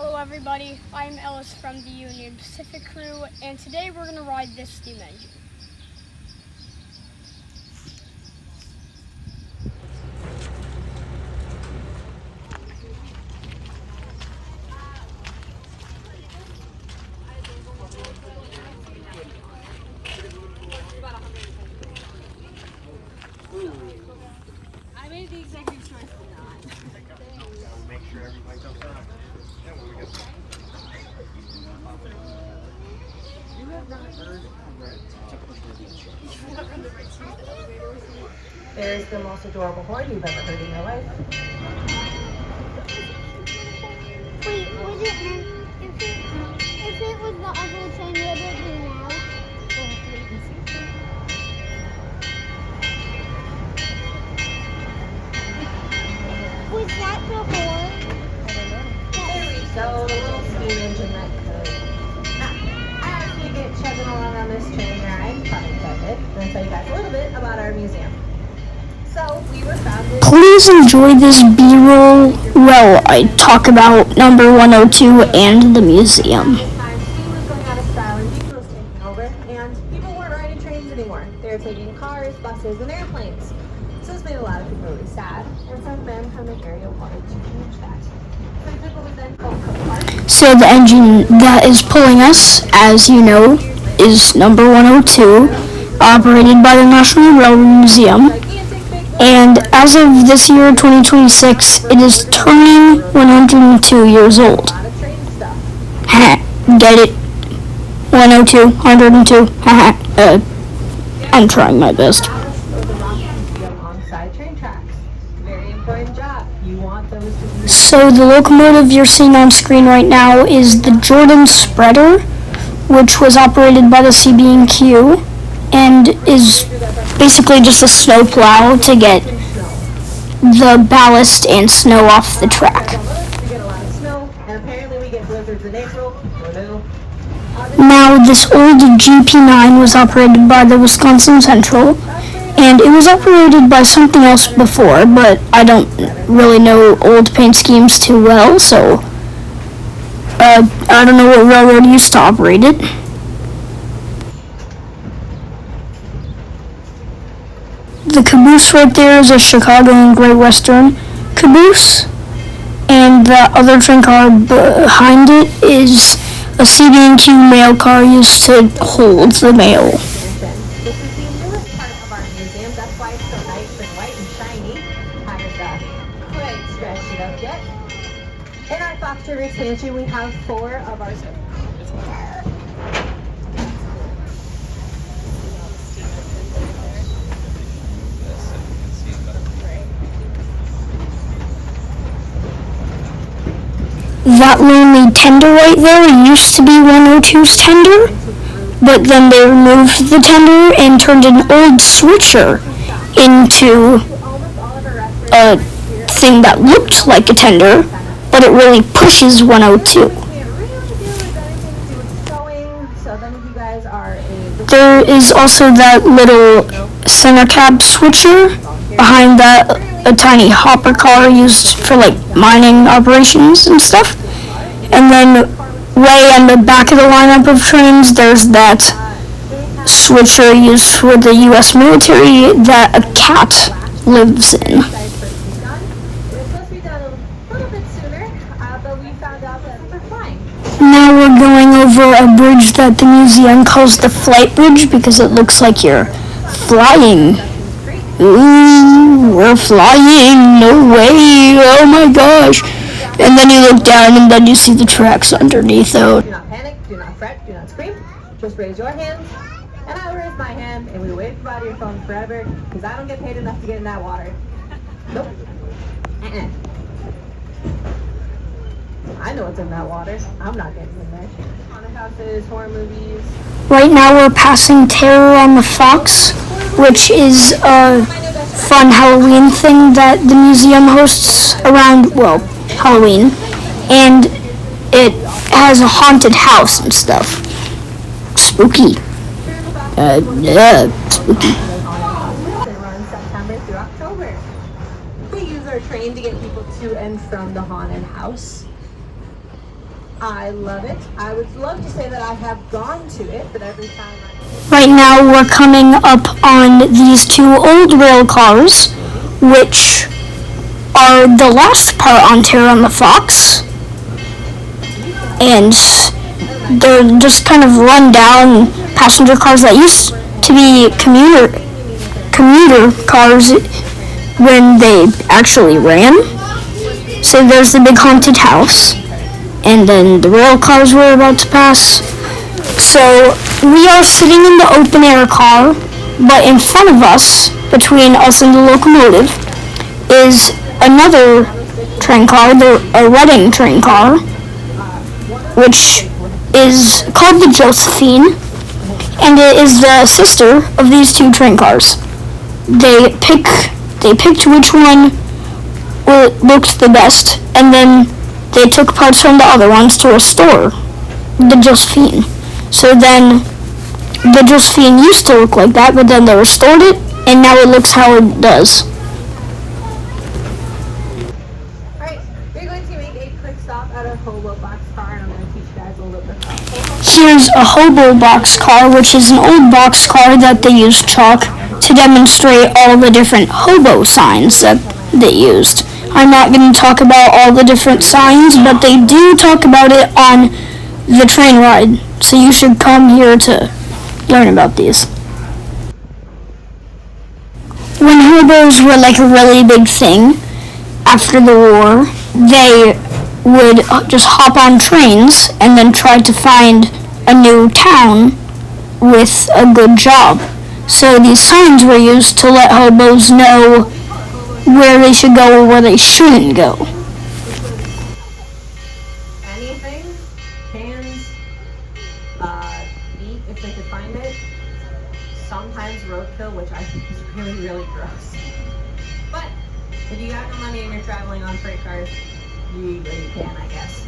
Hello everybody, I'm Ellis from the Union Pacific crew, and today we're going to ride this steam engine. I made the executive choice to not. We'll make sure everybody jumps on. You have not heard There's the most adorable horn you've ever heard in your life. Wait, would it meant if it was the other train, would it be loud? Was that the horn? So the little steam engine that could. As we get chugging along on this train ride, probably quite a bit, I'm going to tell you guys a little bit about our museum. So we were founded. Please enjoy this B-roll while I talk about number 102 and the museum. This time steam was going out of style and diesel was taking over, and people weren't riding trains anymore. They were taking cars, buses, and airplanes. So this made a lot of people really sad, and some men from the area wanted to change that. Some people would then call apart. So the engine that is pulling us, as you know, is number 102, operated by the National Railroad Museum. And as of this year, 2026, it is turning 102 years old. Get it? 102, 102, I'm trying my best. Alongside train tracks. Very important job. You want those to be. So the locomotive you're seeing on screen right now is the Jordan Spreader, which was operated by the CB&Q and is basically just a snow plow to get the ballast and snow off the track. We get a lot of snow, and apparently we get blizzards in April. Now, this old GP9 was operated by the Wisconsin Central, and it was operated by something else before, but I don't really know old paint schemes too well, so I don't know what railroad used to operate it. The caboose right there is a Chicago and Great Western caboose, and the other train car behind it is a CB&Q mail car used to hold the mail. This is the newest part of our museum. That's why it's so nice and white and shiny. Haven't quite stretched it up yet. In our Fox River expansion, we have 4 of our. That lonely tender right there used to be 102's tender, but then they removed the tender and turned an old switcher into a thing that looked like a tender, but it really pushes 102. There is also that little center cab switcher behind that, a tiny hopper car used for like mining operations and stuff. And then way on the back of the lineup of trains, there's that switcher used for the U.S. military that a cat lives in. Now we're going over a bridge that the museum calls the Flight Bridge because it looks like you're flying. Ooh, we're flying, no way, oh my gosh. And then you look down and then you see the tracks underneath. Do not panic, do not fret, do not scream. Just raise your hands, and I will raise my hand, and we wave about your phone forever, because I don't get paid enough to get in that water. Nope. I know what's in that water. I'm not getting in there. Haunted houses, horror movies. Right now we're passing Terror on the Fox, which is a fun Halloween thing that the museum hosts around, well, Halloween. And it has a haunted house and stuff. Spooky. Spooky. They run September through October. We use our train to get people to and from the haunted house. I love it. I would love to say that I have gone to it, but every time Right now we're coming up on these two old rail cars, which are the last part on Terror on the Fox. And they're just kind of run down passenger cars that used to be commuter cars when they actually ran. So there's the big haunted house, and then the rail cars we're about to pass. So we are sitting in the open air car, but in front of us, between us and the locomotive, is another train car, a Reading train car, which is called the Josephine, and it is the sister of these two train cars. They picked which one looked the best, and then they took parts from the other ones to restore the Josephine. So then the Josephine used to look like that, but then they restored it, and now it looks how it does. Alright, we're going to make a quick stop at a Hobo boxcar, and I'm going to teach you guys a little bit about it. Here's a hobo boxcar, which is an old boxcar that they used chalk to demonstrate all the different hobo signs that they used. I'm not going to talk about all the different signs, but they do talk about it on the train ride, so you should come here to learn about these. When hobos were like a really big thing after the war, they would just hop on trains and then try to find a new town with a good job. So these signs were used to let hobos know where they should go or where they shouldn't go. Anything, cans, meat if they could find it, sometimes roadkill, which I think is really, really gross. But if you got no money and you're traveling on freight cars, you eat what you can, I guess.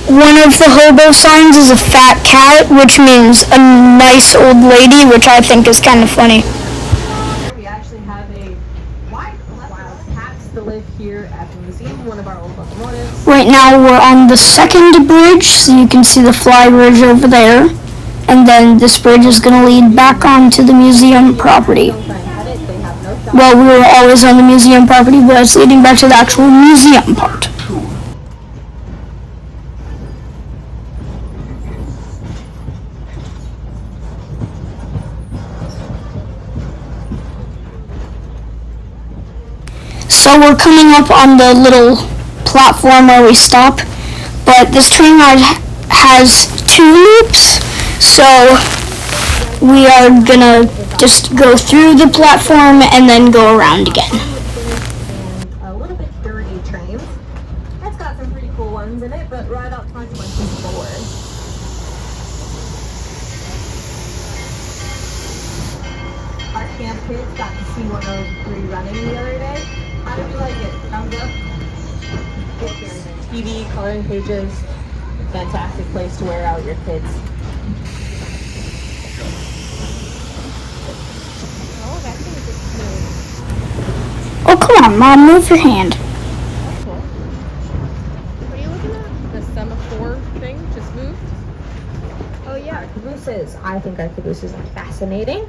One of the hobo signs is a fat cat, which means a nice old lady, which I think is kind of funny. We actually have a wild cats to live here at the museum, one of our old locomotives. Right now we're on the second bridge, so you can see the fly bridge over there. And then this bridge is going to lead back onto the museum property. Well, we were always on the museum property, but it's leading back to the actual museum part. So we're coming up on the little platform where we stop, but this train ride has 2 loops, so we are gonna just go through the platform and then go around again. And a little bit dirty trains. It's got some pretty cool ones in it, but right up front went forward. Our camp kids got to see one of 3 running the other day. How did you like it? Thumbs up? TV, coloring pages, fantastic place to wear out your kids. Oh, come on, Mom, move your hand. What are you looking at? The semaphore thing just moved? Oh yeah. Cabooses. I think our cabooses are fascinating.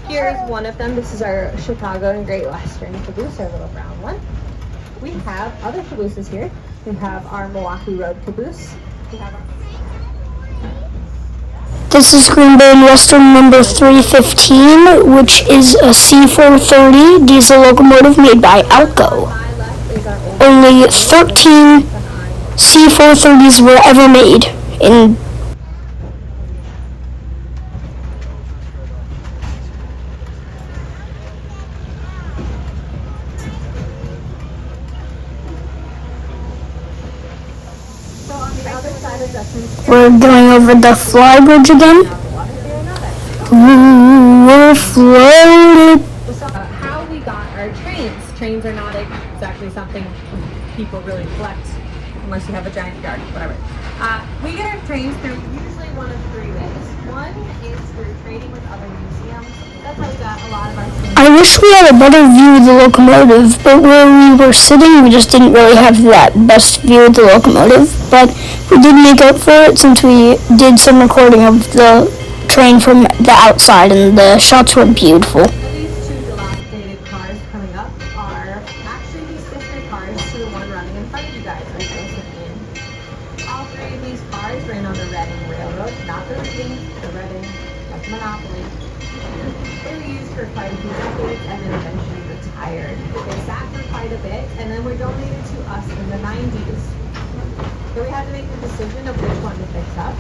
Here's one of them. This is our Chicago and Great Western caboose, our little brown one. We have other cabooses here. We have our Milwaukee Road caboose. We have our This is Green Bay and Western number 315, which is a C430 diesel locomotive made by Alco. my left is our old Only 13 C430s were ever made in. So on the other side of Dustin's We're going over the flybridge again. Ooh, we're floated. how we got our trains. Trains are not exactly something people really collect unless you have a giant yard, whatever. We get our trains through usually one of 3 ways. We were trading with other museums. That's how we got a lot of our things. I wish we had a better view of the locomotive, but where we were sitting, we just didn't really have that best view of the locomotive. But we did make up for it since we did some recording of the train from the outside, and the shots were beautiful. These two dilapidated cars coming up are actually these sister cars to the one running in front of you guys, right, Josephine? All three of these cars ran on the Reading Railroad, not the Reading, the Reading, like Monopoly. They were used for quite a few decades and then eventually retired. They sat for quite a bit and then were donated to us in the 90s. So we had to make the decision of which one to fix up.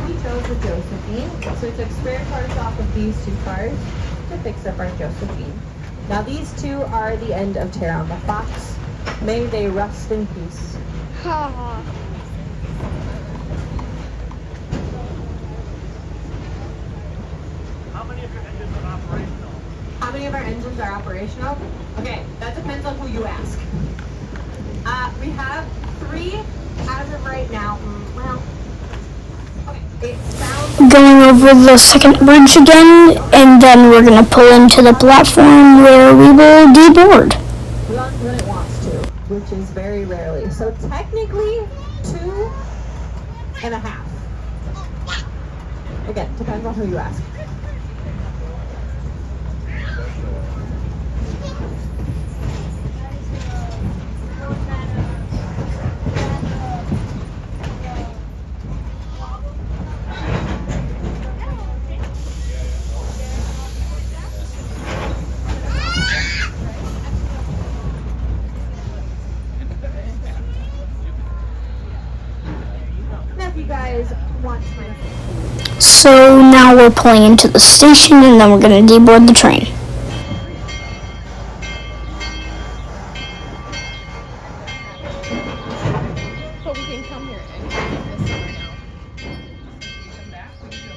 We chose the Josephine, so we took spare parts off of these two cars to fix up our Josephine. Now these two are the end of Terror on the Fox. May they rest in peace. How many of your engines are operational? How many of our engines are operational? Okay, that depends on who you ask. We have 3 as of right now. Well, okay, it sounds Going over the second bridge again, and then we're gonna pull into the platform where we will deboard. runs when it wants to, which is very rarely. So technically, 2.5. Again, depends on who you ask. Now, if you guys want time. So now we're pulling into the station, and then we're gonna deboard the train. But we can come here anytime this summer now. Come back, we can do a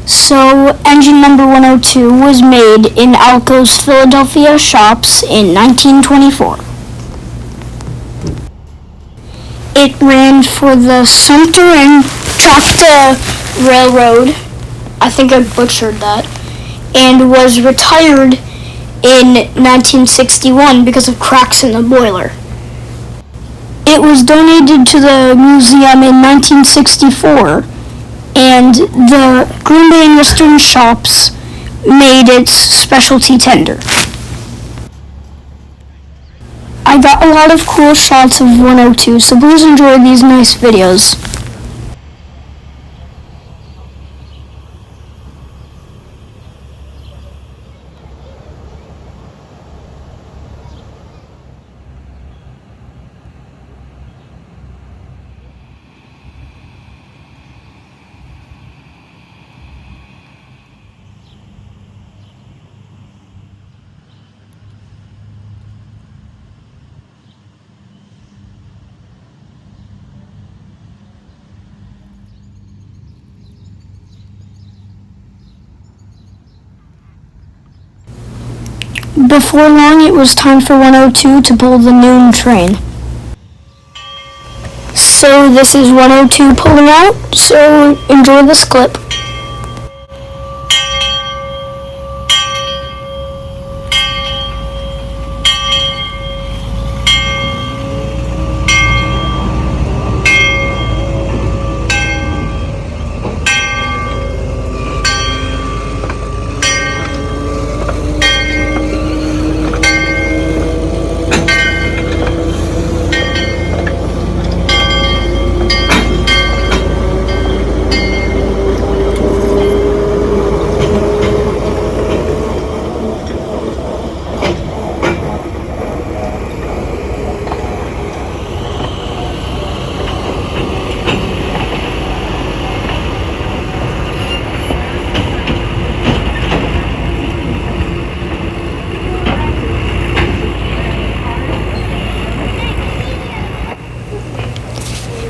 So engine number 102 was made in Alco's Philadelphia shops in 1924. It ran for the Sumter and Shasta Railroad. I think I butchered that. And was retired in 1961 because of cracks in the boiler. It was donated to the museum in 1964, and the Green Bay and Western shops made its specialty tender. I got a lot of cool shots of 102, so please enjoy these nice videos. Before long, it was time for 102 to pull the noon train. So this is 102 pulling out, so enjoy this clip.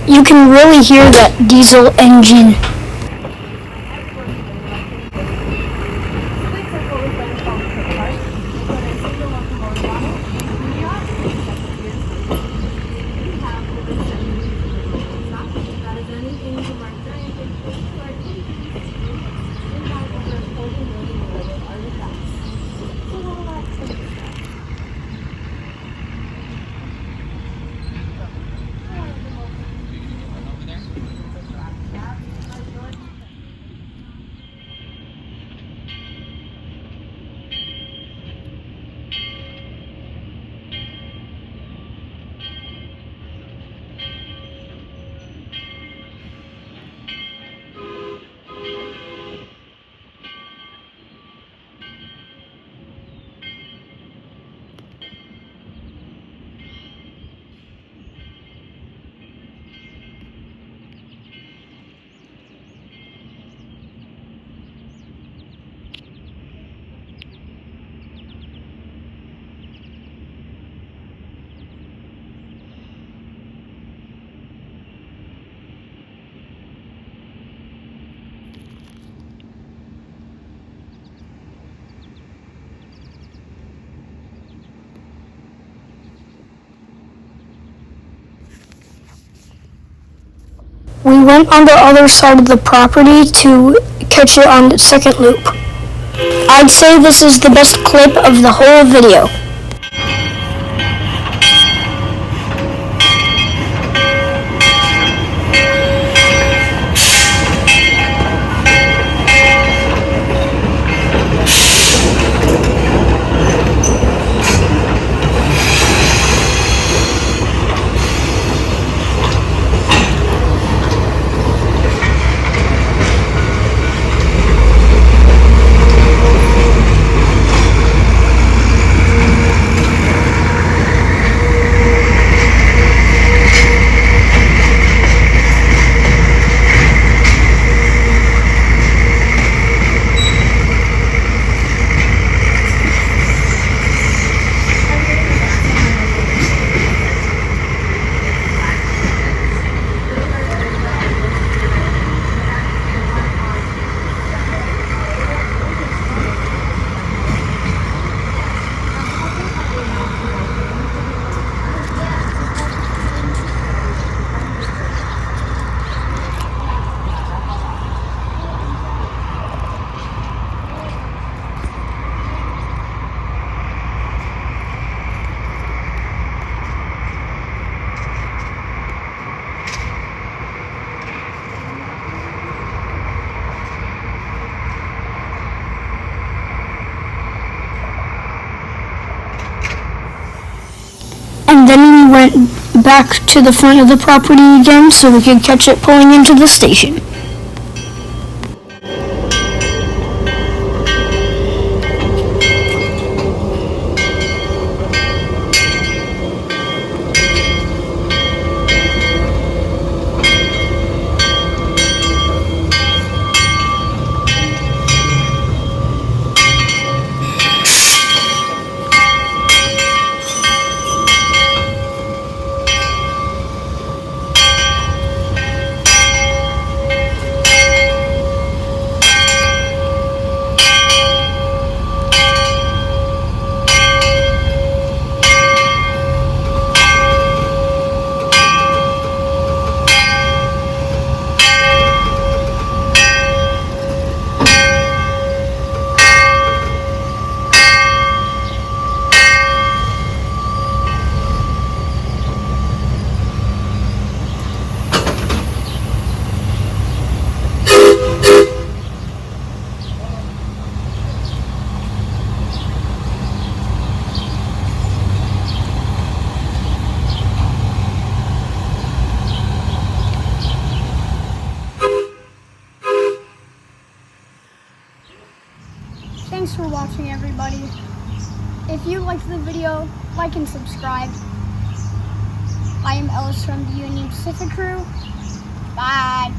You can really hear that diesel engine. We went on the other side of the property to catch it on the second loop. I'd say this is the best clip of the whole video. And then we went back to the front of the property again so we could catch it pulling into the station. Thanks for watching, everybody. If you liked the video, like and subscribe. I am Ellis from the Union Pacific crew. Bye.